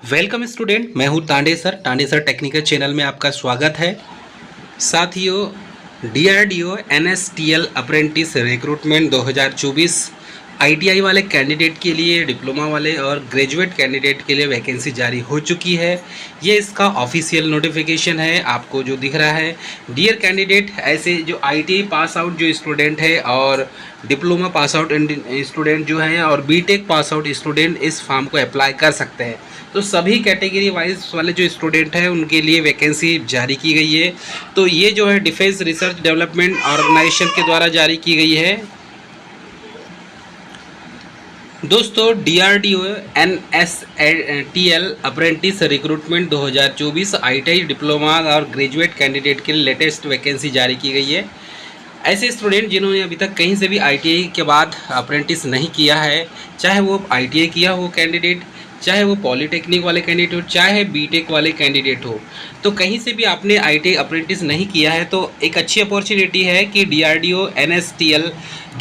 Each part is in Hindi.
वेलकम स्टूडेंट, मैं हूँ तांडे सर टेक्निकल चैनल में आपका स्वागत है। साथियों, DRDO NSTL apprentice recruitment 2024 ITI वाले कैंडिडेट के लिए, डिप्लोमा वाले और ग्रेजुएट कैंडिडेट के लिए वैकेंसी जारी हो चुकी है। ये इसका ऑफिशियल नोटिफिकेशन है, आपको जो दिख रहा है। डियर कैंडिडेट, ऐसे जो ITI पास आउट जो स्टूडेंट है और डिप्लोमा पास आउट स्टूडेंट जो है और बीटेक पास आउट स्टूडेंट इस फॉर्म को अप्लाई कर सकते हैं। तो सभी कैटेगरी वाइज वाले जो स्टूडेंट हैं उनके लिए वैकेंसी जारी की गई है। तो ये जो है डिफेंस रिसर्च डेवलपमेंट ऑर्गेनाइजेशन के द्वारा जारी की गई है। दोस्तों, DRDO NSTL apprentice recruitment 2024 ITI diploma और ग्रेजुएट कैंडिडेट के लिए लेटेस्ट वैकेंसी जारी की गई है। ऐसे स्टूडेंट जिन्होंने अभी तक कहीं से भी ITI के बाद अप्रेंटिस नहीं किया है, चाहे वो ITI किया हो कैंडिडेट, चाहे वो पॉलीटेक्निक वाले कैंडिडेट हो, चाहे बीटेक वाले कैंडिडेट हो, तो कहीं से भी आपने ITI अप्रेंटिस नहीं किया है तो एक अच्छी अपॉर्चुनिटी है कि DRDO NSTL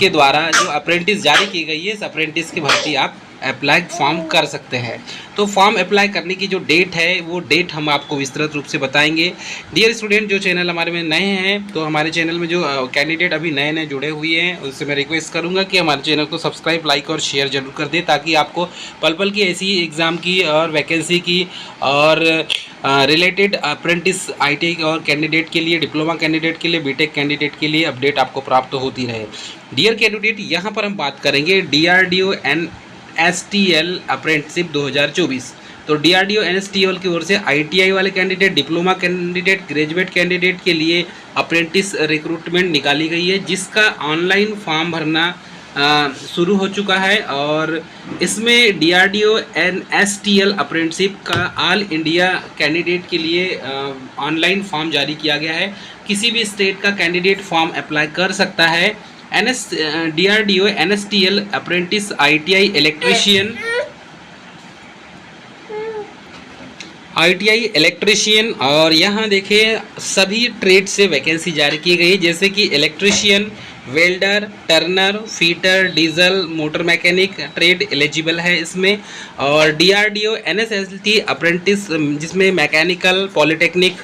के द्वारा जो अप्रेंटिस जारी की गई है, इस अप्रेंटिस की भर्ती आप अप्लाई फॉर्म कर सकते हैं। तो फॉर्म अप्लाई करने की जो डेट है वो डेट हम आपको विस्तृत रूप से बताएंगे। डियर स्टूडेंट, जो चैनल हमारे में नए हैं, तो हमारे चैनल में जो कैंडिडेट अभी नए नए जुड़े हुए हैं उससे मैं रिक्वेस्ट करूंगा कि हमारे चैनल को सब्सक्राइब, लाइक और शेयर जरूर कर दें, ताकि आपको पल पल की ऐसी एग्ज़ाम की और वैकेंसी की और रिलेटेड अप्रेंटिस ITI और कैंडिडेट के लिए, डिप्लोमा कैंडिडेट के लिए, बीटेक कैंडिडेट के लिए अपडेट आपको प्राप्त होती रहे। डियर कैंडिडेट, यहाँ पर हम बात करेंगे DRDO NSTL अप्रेंटिसशिप 2024। तो DRDO NSTL की ओर से ITI वाले candidate, diploma candidate, graduate candidate के लिए अप्रेंटिस रिक्रूटमेंट निकाली गई है, जिसका ऑनलाइन फॉर्म भरना शुरू हो चुका है। और इसमें DRDO NSTL अप्रेंटिसशिप का ऑल इंडिया कैंडिडेट के लिए ऑनलाइन फॉर्म जारी किया गया है। किसी भी स्टेट का कैंडिडेट फॉर्म अप्लाई कर सकता है। DRDO NSTL apprentice ITI electrician और यहाँ देखिए सभी ट्रेड से वैकेंसी जारी की गई, जैसे कि electrician, welder, Turner, fitter, diesel, motor mechanic trade eligible है इसमें। और DRDO NSLT अप्रेंटिस, जिसमें mechanical, polytechnic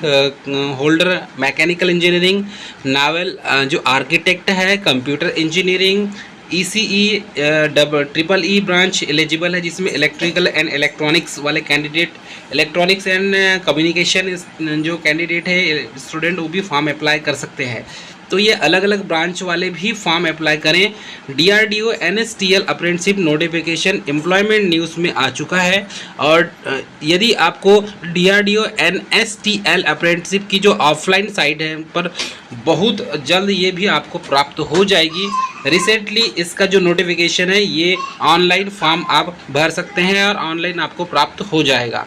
holder, mechanical engineering, novel जो आर्किटेक्ट है, computer engineering, ECE EEE branch eligible है, जिसमें इलेक्ट्रिकल एंड इलेक्ट्रॉनिक्स वाले कैंडिडेट, इलेक्ट्रॉनिक्स एंड कम्युनिकेशन जो कैंडिडेट है स्टूडेंट, वो भी फॉर्म अप्लाई कर सकते हैं। तो ये अलग अलग ब्रांच वाले भी फॉर्म अप्लाई करें। DRDO NSTL apprenticeship notification employment news में आ चुका है। और यदि आपको DRDO NSTL अप्रेंटिसशिप की जो ऑफलाइन साइट है पर बहुत जल्द ये भी आपको प्राप्त हो जाएगी। रिसेंटली इसका जो नोटिफिकेशन है, ये ऑनलाइन फॉर्म आप भर सकते हैं और ऑनलाइन आपको प्राप्त हो जाएगा।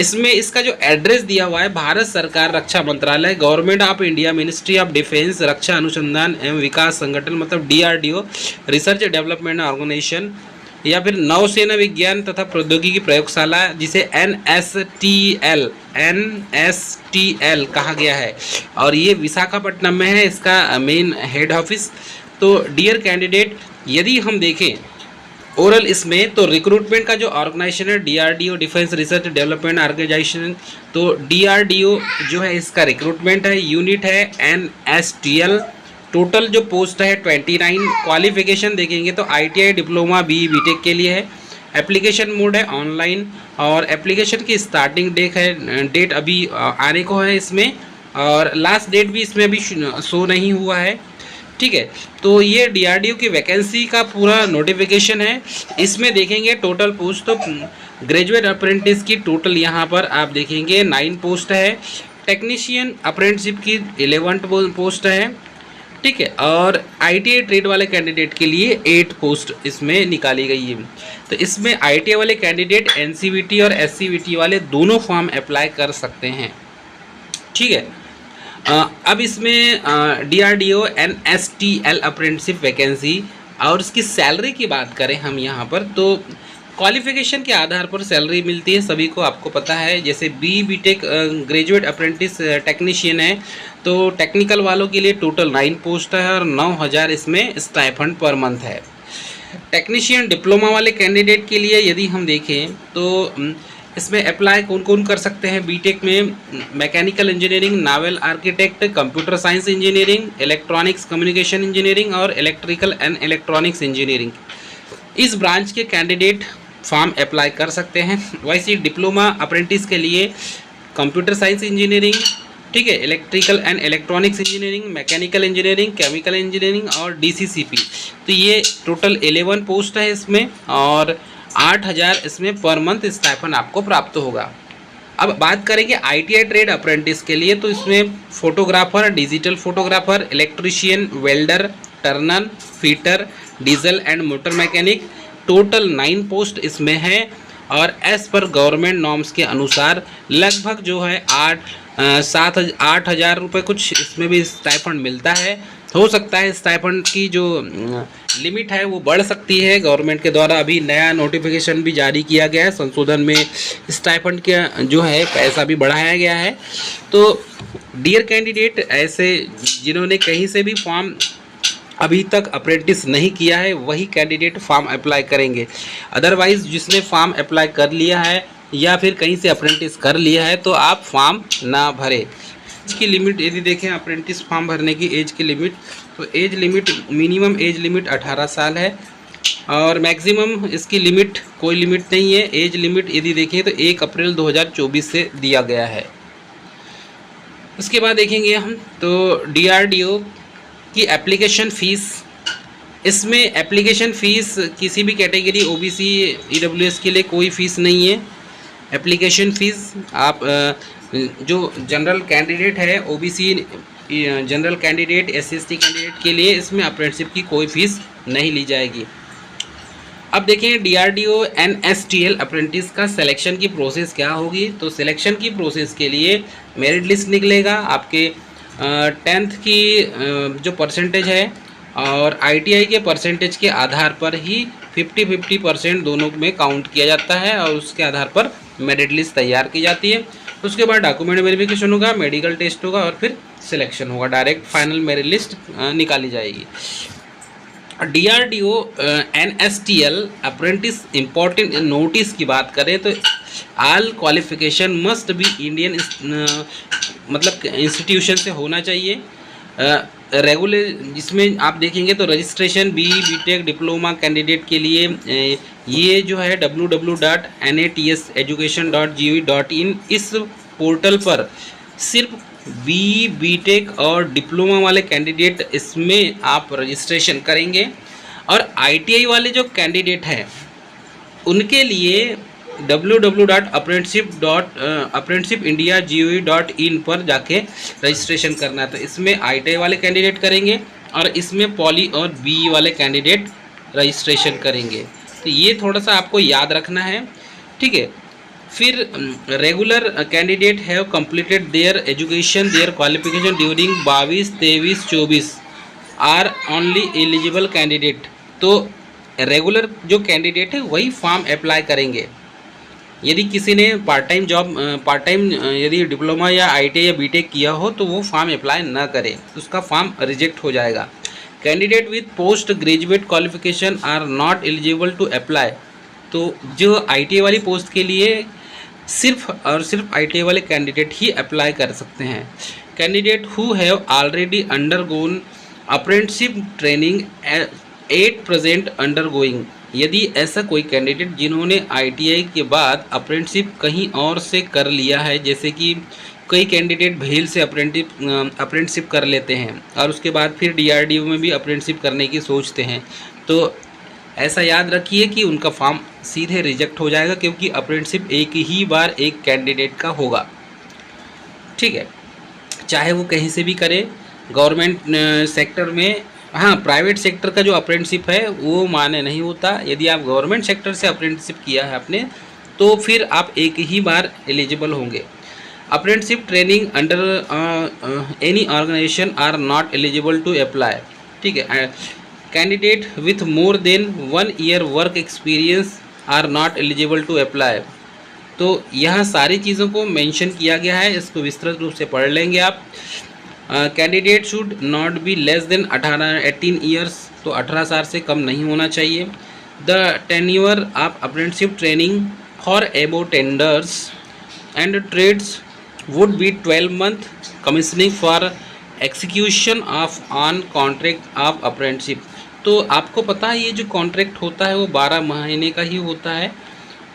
इसमें इसका जो एड्रेस दिया हुआ है, भारत सरकार रक्षा मंत्रालय, government of India, ministry of defence, रक्षा अनुसंधान एवं विकास संगठन, मतलब DRDO रिसर्च डेवलपमेंट ऑर्गेनाइजेशन, या फिर नौसेना विज्ञान तथा प्रौद्योगिकी प्रयोगशाला, जिसे NSTL कहा गया है, और ये विशाखापट्टनम में है इसका मेन हेड ऑफिस। तो डियर कैंडिडेट, यदि हम देखें ओरल इसमें, तो रिक्रूटमेंट का जो ऑर्गेनाइजेशन है DRDO defence research development organisation, तो DRDO जो है इसका रिक्रूटमेंट है, यूनिट है NSTL। टोटल जो पोस्ट है 29। क्वालिफिकेशन देखेंगे तो ITI डिप्लोमा BTech के लिए है। एप्लीकेशन मोड है ऑनलाइन, और एप्लीकेशन की स्टार्टिंग डेट अभी आने को है इसमें, और लास्ट डेट भी इसमें अभी शो नहीं हुआ है। ठीक है, तो ये DRDO की वैकेंसी का पूरा नोटिफिकेशन है। इसमें देखेंगे टोटल पोस्ट, तो ग्रेजुएट अप्रेंटिस की टोटल यहाँ पर आप देखेंगे 9 पोस्ट है। टेक्नीशियन अप्रेंटिसशिप की 11 पोस्ट है। ठीक है, और ITI ट्रेड वाले कैंडिडेट के लिए 8 पोस्ट इसमें निकाली गई है। तो इसमें ITI वाले कैंडिडेट NCVT और SCVT वाले दोनों फॉर्म अप्लाई कर सकते हैं। ठीक है, अब इसमें DRDO NSTL अप्रेंटिसशिप वैकेंसी और इसकी सैलरी की बात करें हम यहाँ पर, तो क्वालिफिकेशन के आधार पर सैलरी मिलती है, सभी को आपको पता है। जैसे BTech ग्रेजुएट अप्रेंटिस टेक्नीशियन है, तो टेक्निकल वालों के लिए टोटल 9 पोस्ट है और 9,000 इसमें स्टाइपेंड पर मंथ है। टेक्नीशियन डिप्लोमा वाले कैंडिडेट के लिए यदि हम देखें तो इसमें अप्लाई कौन कौन कर सकते हैं बीटेक में? Mechanical engineering, novel architect, computer science engineering, electronics communication engineering और इलेक्ट्रिकल एंड इलेक्ट्रॉनिक्स इंजीनियरिंग। इस ब्रांच के कैंडिडेट फॉर्म अप्लाई कर सकते हैं। वैसे डिप्लोमा अप्रेंटिस के लिए कंप्यूटर साइंस इंजीनियरिंग, ठीक है, electrical and electronics engineering, mechanical engineering, chemical engineering और डीसीसीपी। तो ये टोटल 11 पोस्ट है इसमें और 8,000 इसमें पर मंथ स्टाइपेंड आपको प्राप्त होगा। अब बात करेंगे आईटीआई ट्रेड अप्रेंटिस के लिए, तो इसमें photographer, digital photographer, electrician, welder, Turner, fitter, diesel and motor mechanic, total 9 post इसमें है और एज पर गवर्नमेंट नॉर्म्स के अनुसार लगभग जो है 8,000 रुपये कुछ इसमें भी स्टाइपेंड मिलता है। हो सकता है स्टाइपेंड की जो लिमिट है वो बढ़ सकती है, गवर्नमेंट के द्वारा अभी नया नोटिफिकेशन भी जारी किया गया है, संशोधन में स्टाइपेंड का जो है पैसा भी बढ़ाया गया है। तो डियर कैंडिडेट, ऐसे जिन्होंने कहीं से भी फॉर्म अभी तक अप्रेंटिस नहीं किया है वही कैंडिडेट फॉर्म अप्लाई करेंगे। अदरवाइज़ जिसने फॉर्म अप्लाई कर लिया है या फिर कहीं से अप्रेंटिस कर लिया है तो आप फॉर्म ना भरें। एज की लिमिट यदि देखें अप्रेंटिस फॉर्म भरने की एज की लिमिट, तो age limit minimum age limit 18 साल है और मैक्सिमम इसकी लिमिट कोई लिमिट नहीं है। एज लिमिट यदि देखें तो 1 अप्रैल 2024 से दिया गया है। उसके बाद देखेंगे हम तो डीआरडीओ की एप्लीकेशन फ़ीस। इसमें एप्लीकेशन फ़ीस किसी भी कैटेगरी ओबीसी ईडब्ल्यूएस के लिए कोई फ़ीस नहीं है। एप्लीकेशन फ़ीस आप जो जनरल कैंडिडेट है, ओबीसी जनरल कैंडिडेट, एससी/एसटी कैंडिडेट के लिए इसमें अप्रेंटिसशिप की कोई फ़ीस नहीं ली जाएगी। अब देखें डीआरडीओ एनएसटीएल अप्रेंटिस का सिलेक्शन की प्रोसेस क्या होगी। तो सिलेक्शन की प्रोसेस के लिए मेरिट लिस्ट निकलेगा, आपके 10th की जो परसेंटेज है और आईटीआई के परसेंटेज के आधार पर ही 50-50% दोनों में काउंट किया जाता है और उसके आधार पर मेरिट लिस्ट तैयार की जाती है। उसके बाद डॉक्यूमेंट वेरिफिकेशन होगा, मेडिकल टेस्ट होगा और फिर सिलेक्शन होगा, डायरेक्ट फाइनल मेरिट लिस्ट निकाली जाएगी। डीआरडीओ एनएसटीएल अप्रेंटिस इम्पोर्टेंट नोटिस की बात करें तो all qualification must be Indian मतलब इंस्टीट्यूशन से होना चाहिए। रेगुलर जिसमें आप देखेंगे तो रजिस्ट्रेशन बीटेक डिप्लोमा कैंडिडेट के लिए ये जो है www.natseducation.gov.in इस पोर्टल पर सिर्फ बीटेक और डिप्लोमा वाले कैंडिडेट इसमें आप रजिस्ट्रेशन करेंगे और आईटीआई वाले जो कैंडिडेट हैं उनके लिए www.apprenticeship.india.gov.in पर जाके रजिस्ट्रेशन करना है। तो इसमें आईटीआई वाले कैंडिडेट करेंगे और इसमें पॉली और बी वाले कैंडिडेट रजिस्ट्रेशन करेंगे। तो ये थोड़ा सा आपको याद रखना है, ठीक है। फिर regular candidate have completed their education their qualification during 22, 23, 24 are only eligible candidate. तो रेगुलर जो कैंडिडेट है वही फॉर्म अप्लाई करेंगे। यदि किसी ने पार्ट टाइम यदि डिप्लोमा या आईटीआई या बीटेक किया हो तो वो फॉर्म अप्लाई ना करे, उसका फॉर्म रिजेक्ट हो जाएगा। Candidate with post graduate qualification are not eligible to apply. तो जो आईटीआई वाली पोस्ट के लिए सिर्फ और सिर्फ आईटीआई वाले कैंडिडेट ही अप्लाई कर सकते हैं। Candidate who have already undergone apprenticeship training at present undergoing. यदि ऐसा कोई कैंडिडेट जिन्होंने आईटीआई के बाद अप्रेंटिसशिप कहीं और से कर लिया है, जैसे कि कई कैंडिडेट भेल से अप्रेंटिसशिप कर लेते हैं और उसके बाद फिर डीआरडीओ में भी अप्रेंटिसशिप करने की सोचते हैं, तो ऐसा याद रखिए कि उनका फॉर्म सीधे रिजेक्ट हो जाएगा, क्योंकि अप्रेंटिसशिप एक ही बार एक कैंडिडेट का होगा, ठीक है, चाहे वो कहीं से भी करे, गवर्नमेंट सेक्टर में। हाँ, प्राइवेट सेक्टर का जो अप्रेंटिसशिप है वो मान्य नहीं होता। यदि आप गवर्नमेंट सेक्टर से अप्रेंटिसशिप किया है आपने तो फिर आप एक ही बार एलिजिबल होंगे। Apprenticeship training under any organisation are not eligible to apply, ठीक है। Candidate with more than 1 year work experience are not eligible to apply. तो यहाँ सारी चीज़ों को मेंशन किया गया है, इसको विस्तृत रूप से पढ़ लेंगे आप। Candidate should not be less than 18 years, तो 18 साल से कम नहीं होना चाहिए। The tenure of apprenticeship training for above tenders and trades would be 12-month commissioning for execution of on contract of apprenticeship। तो आपको पता है ये जो कॉन्ट्रैक्ट होता है वो 12 महीने का ही होता है,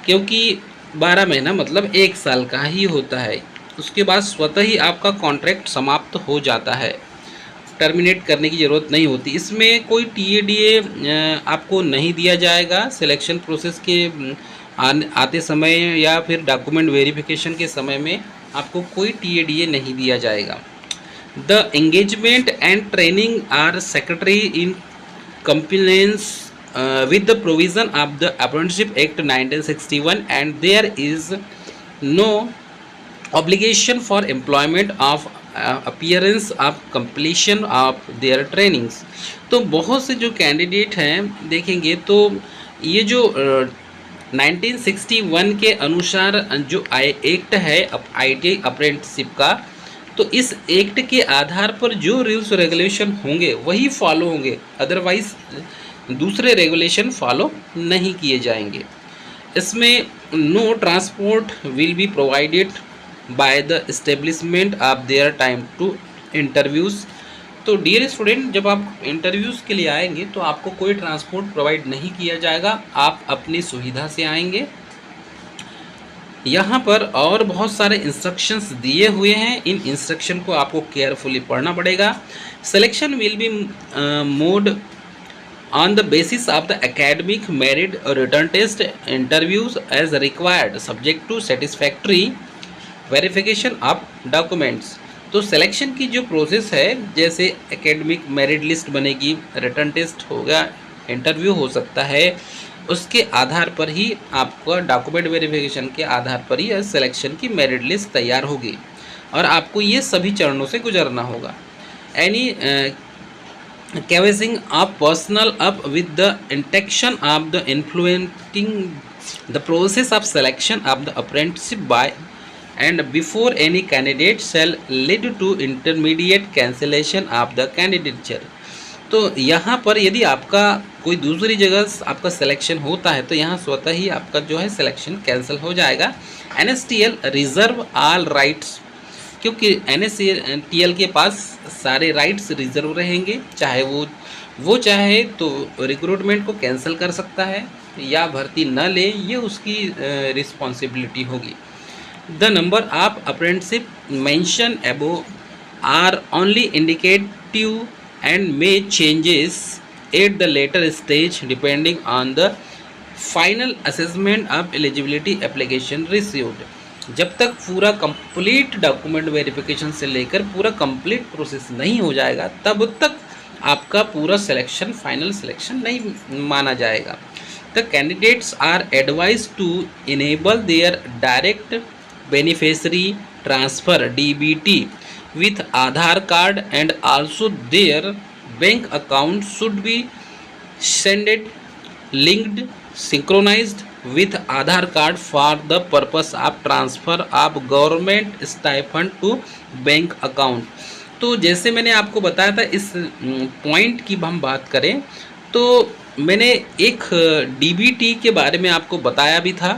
क्योंकि 12 महीना मतलब 1 साल का ही होता है। उसके बाद स्वतः ही आपका कॉन्ट्रैक्ट समाप्त हो जाता है, टर्मिनेट करने की ज़रूरत नहीं होती। इसमें कोई TADA आपको नहीं दिया जाएगा। सिलेक्शन प्रोसेस के आते समय या फिर डॉक्यूमेंट वेरिफिकेशन के समय में आपको कोई TADA नहीं दिया जाएगा। The engagement and training are secretary in compliance with the provision of the Apprenticeship Act 1961 and there is no obligation for employment of appearance of completion of their trainings। तो बहुत से जो कैंडिडेट हैं देखेंगे तो ये जो 1961 के अनुसार जो एक्ट है ITI अप्रेंटिसशिप का, तो इस एक्ट के आधार पर जो रूल्स रेगुलेशन होंगे वही फॉलो होंगे, अदरवाइज दूसरे रेगुलेशन फॉलो नहीं किए जाएंगे। इसमें no transport will be provided by the establishment of their time to interviews. तो डियर स्टूडेंट, जब आप इंटरव्यूज़ के लिए आएंगे तो आपको कोई ट्रांसपोर्ट प्रोवाइड नहीं किया जाएगा, आप अपनी सुविधा से आएंगे। यहाँ पर और बहुत सारे इंस्ट्रक्शंस दिए हुए हैं, इन इंस्ट्रक्शन को आपको केयरफुली पढ़ना पड़ेगा। Selection will be mode on the basis of the academic merit return test interviews as required subject to satisfactory verification of documents. तो सिलेक्शन की जो प्रोसेस है, जैसे एकेडमिक मेरिट लिस्ट बनेगी, रिटर्न टेस्ट होगा, इंटरव्यू हो सकता है, उसके आधार पर ही आपका डॉक्यूमेंट वेरिफिकेशन के आधार पर ही सिलेक्शन की मेरिट लिस्ट तैयार होगी और आपको ये सभी चरणों से गुजरना होगा। Any canvassing of personal up with the intention of the influencing the process of selection of the apprenticeship by and before any candidate shall lead to intermediate cancellation of the candidature. तो यहाँ पर यदि आपका कोई दूसरी जगह आपका सिलेक्शन होता है तो यहाँ स्वतः ही आपका जो है सिलेक्शन कैंसिल हो जाएगा। NSTL रिज़र्व ऑल राइट्स, क्योंकि NSTL के पास सारे राइट्स रिजर्व रहेंगे, चाहे वो चाहे तो रिक्रूटमेंट को कैंसिल कर सकता है या भर्ती न ले, ये उसकी रिस्पॉन्सिबिलिटी होगी। The number of apprenticeship mention above are only indicative and may changes at the later stage depending on the final assessment of eligibility application received। जब तक पूरा कंप्लीट डॉक्यूमेंट वेरिफिकेशन से लेकर पूरा कंप्लीट प्रोसेस नहीं हो जाएगा तब तक आपका पूरा सिलेक्शन फाइनल सिलेक्शन नहीं माना जाएगा। The candidates are advise to enable their direct beneficiary transfer DBT with Aadhaar card and also their bank account should be sent linked synchronized with Aadhaar card for the purpose of transfer of government stipend to bank account। तो जैसे मैंने आपको बताया था, इस पॉइंट की हम बात करें तो मैंने एक DBT के बारे में आपको बताया भी था।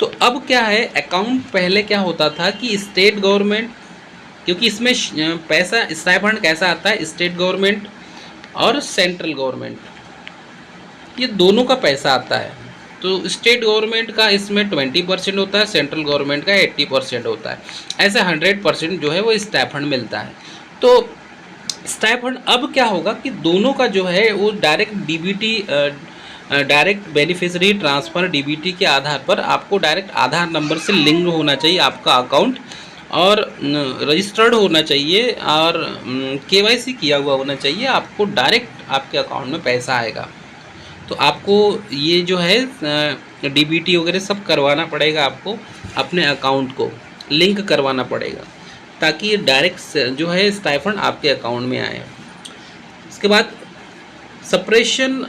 तो अब क्या है, अकाउंट पहले क्या होता था कि स्टेट गवर्नमेंट, क्योंकि इसमें पैसा स्टाइपेंड कैसा आता है, स्टेट गवर्नमेंट और सेंट्रल गवर्नमेंट ये दोनों का पैसा आता है। तो स्टेट गवर्नमेंट का इसमें 20% होता है, सेंट्रल गवर्नमेंट का 80% होता है, ऐसे 100% जो है वो स्टाइपेंड मिलता है। तो स्टाइपेंड अब क्या होगा कि दोनों का जो है वो direct DBT direct beneficiary transfer DBT के आधार पर आपको डायरेक्ट आधार नंबर से लिंक होना चाहिए आपका अकाउंट, और रजिस्टर्ड होना चाहिए और KYC किया हुआ होना चाहिए। आपको डायरेक्ट आपके अकाउंट में पैसा आएगा। तो आपको ये जो है DBT वगैरह सब करवाना पड़ेगा, आपको अपने अकाउंट को लिंक करवाना पड़ेगा ताकि डायरेक्ट जो है स्टाइपेंड आपके अकाउंट में आए। इसके बाद suppression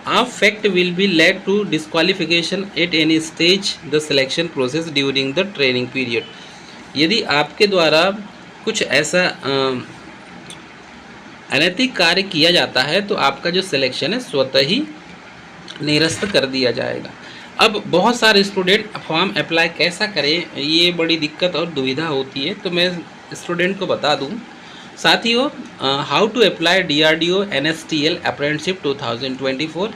of fact will be led to disqualification at any stage the selection process during the training period. यदि आपके द्वारा कुछ ऐसा अनैतिक कार्य किया जाता है तो आपका जो सिलेक्शन है स्वतः ही निरस्त कर दिया जाएगा। अब बहुत सारे स्टूडेंट फॉर्म अप्लाई कैसा करें, ये बड़ी दिक्कत और दुविधा होती है, तो मैं स्टूडेंट को बता दूं साथियों, how to apply DRDO NSTL apprenticeship 2024।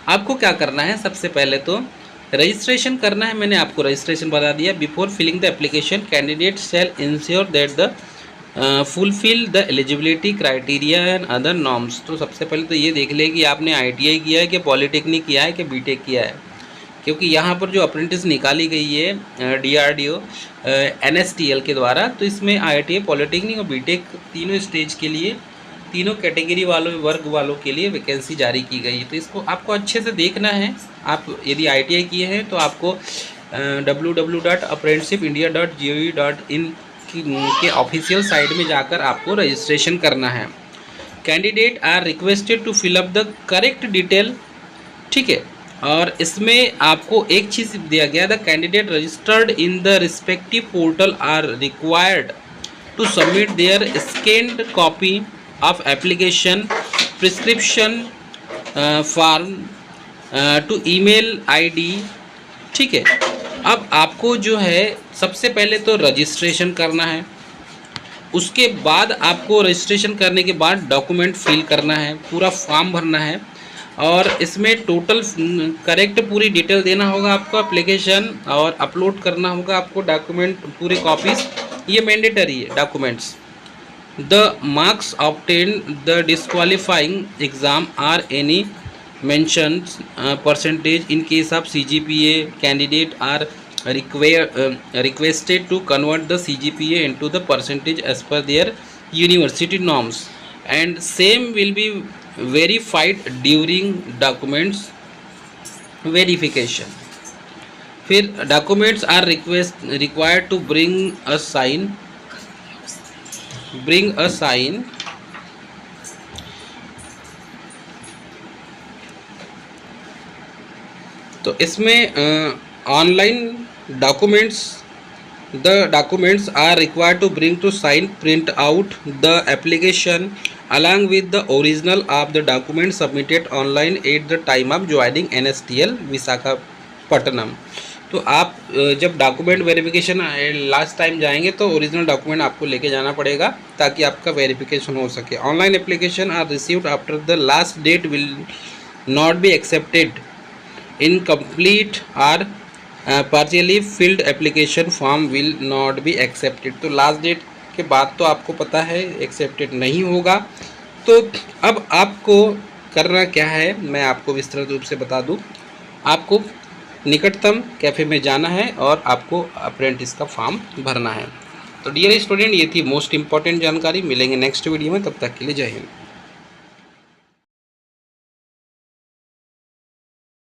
आपको क्या करना है, सबसे पहले तो रजिस्ट्रेशन करना है। मैंने आपको रजिस्ट्रेशन बता दिया। Before filling the application candidate shall ensure that the fulfil the eligibility criteria and other norms. तो सबसे पहले तो ये देख ले कि आपने ITI किया है कि पॉलिटेक्निक किया है कि BTech किया है, क्योंकि यहाँ पर जो अप्रेंटिस निकाली गई है DRDO NSTL के द्वारा, तो इसमें ITI पॉलिटेक्निक और BTech तीनों स्टेज के लिए, तीनों कैटेगरी वालों वर्ग वालों के लिए वैकेंसी जारी की गई है। तो इसको आपको अच्छे से देखना है। आप यदि ITI किए हैं तो आपको www.apprenticeshipindia.gov.in के ऑफिशियल साइट में जाकर आपको रजिस्ट्रेशन करना है। Candidate are requested to fill up the correct detail, ठीक है। और इसमें आपको एक चीज़ दिया गया, the candidate registered in the respective portal are required to submit their scanned copy of application prescription form to email ID, ठीक है। अब आपको जो है सबसे पहले तो रजिस्ट्रेशन करना है, उसके बाद आपको रजिस्ट्रेशन करने के बाद डॉक्यूमेंट फिल करना है, पूरा फॉर्म भरना है, और इसमें टोटल करेक्ट पूरी डिटेल देना होगा आपको एप्लीकेशन, और अपलोड करना होगा आपको डॉक्यूमेंट पूरी कॉपीज़, ये मैंडेटरी है documents. The marks obtain the disqualifying exam are any mentions percentage in case of CGPA. Candidate are requested to convert the CGPA into the percentage as per their university norms, and same will be verified during documents verification. फिर documents are required to bring a sign तो इसमें online documents, the documents are required to bring to sign print out the application along with the original of the document submitted online at the time of joining NSTL Visakhapatnam. तो आप जब डॉक्यूमेंट वेरिफिकेशन लास्ट टाइम जाएंगे तो ओरिजिनल डॉक्यूमेंट आपको लेके जाना पड़ेगा ताकि आपका वेरिफिकेशन हो सके। Online application are received after the last date will not be accepted incomplete or partially filled application form will not be accepted। तो लास्ट डेट के बाद तो आपको पता है एक्सेप्टेड नहीं होगा। तो अब आपको करना क्या है, मैं आपको विस्तृत रूप से बता दूं। आपको निकटतम कैफ़े में जाना है और आपको अप्रेंटिस का फॉर्म भरना है। तो डियर स्टूडेंट, ये थी मोस्ट इम्पॉर्टेंट जानकारी। मिलेंगे नेक्स्ट वीडियो में, तब तक के लिए जय हिंद।